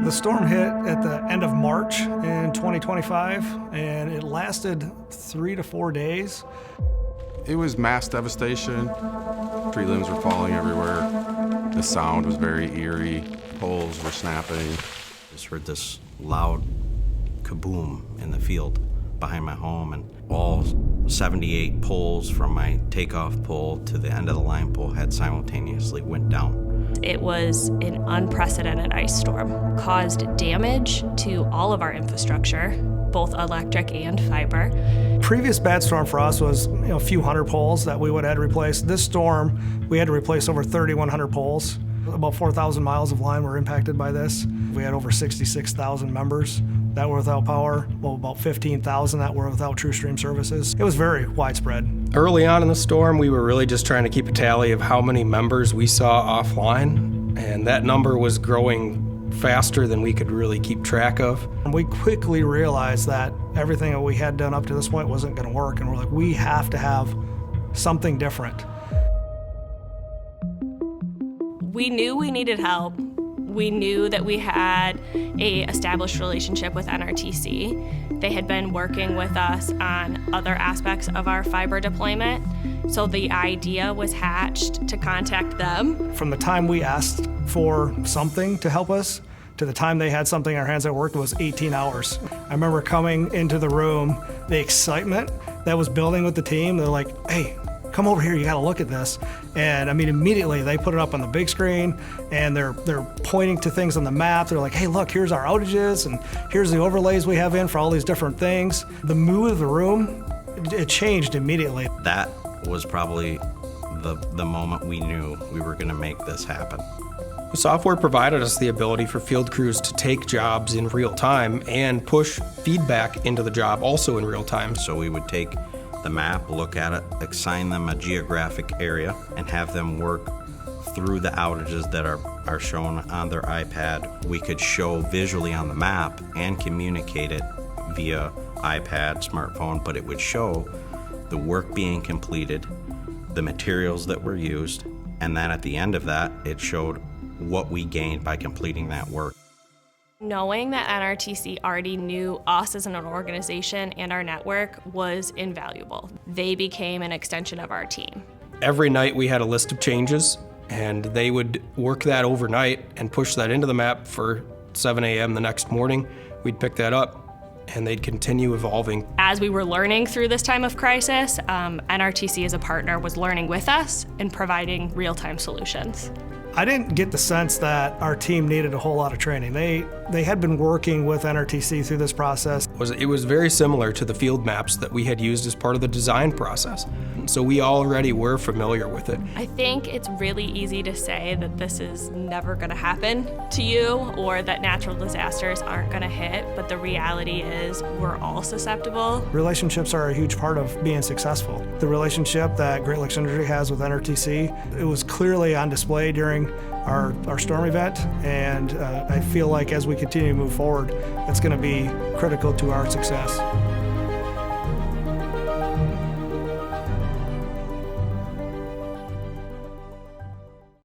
The storm hit at the end of March in 2025, and it lasted 3 to 4 days. It was mass devastation. Tree limbs were falling everywhere. The sound was very eerie. Poles were snapping. Just heard this loud kaboom in the field behind my home, and all 78 poles from my takeoff pole to the end of the line pole had simultaneously went down. It was an unprecedented ice storm, caused damage to all of our infrastructure, both electric and fiber. Previous bad storm for us was a few hundred poles that we would have had to replace. This storm, we had to replace over 3,100 poles. About 4,000 miles of line were impacted by this. We had over 66,000 members that were without power, well, about 15,000 that were without TrueStream services. It was very widespread. Early on in the storm, we were really just trying to keep a tally of how many members we saw offline, and that number was growing faster than we could really keep track of. And we quickly realized that everything that we had done up to this point wasn't going to work, and we're like, we have to have something different. We knew we needed help. We knew that we had an established relationship with NRTC. They had been working with us on other aspects of our fiber deployment. So the idea was hatched to contact them. From the time we asked for something to help us to the time they had something in our hands that worked was 18 hours. I remember coming into the room, the excitement that was building with the team. They're like, hey, come over here, you gotta look at this. And I mean, immediately they put it up on the big screen and they're pointing to things on the map. They're like, hey, look, here's our outages and here's the overlays we have in for all these different things. The mood of the room, it changed immediately. That was probably the moment we knew we were gonna make this happen. The software provided us the ability for field crews to take jobs in real time and push feedback into the job also in real time. So we would take the map, look at it, assign them a geographic area, and have them work through the outages that are shown on their iPad. We could show visually on the map and communicate it via iPad, smartphone, but it would show the work being completed, the materials that were used, and then at the end of that, it showed what we gained by completing that work. Knowing that NRTC already knew us as an organization and our network was invaluable. They became an extension of our team. Every night we had a list of changes, and they would work that overnight and push that into the map for 7 a.m. the next morning. We'd pick that up, and they'd continue evolving. As we were learning through this time of crisis, NRTC as a partner was learning with us and providing real-time solutions. I didn't get the sense that our team needed a whole lot of training. They had been working with NRTC through this process. It was very similar to the field maps that we had used as part of the design process. So we already were familiar with it. I think it's really easy to say that this is never going to happen to you or that natural disasters aren't going to hit, but the reality is we're all susceptible. Relationships are a huge part of being successful. The relationship that Great Lakes Energy has with NRTC, it was clearly on display during our storm event, and I feel like as we continue to move forward, it's going to be critical to our success.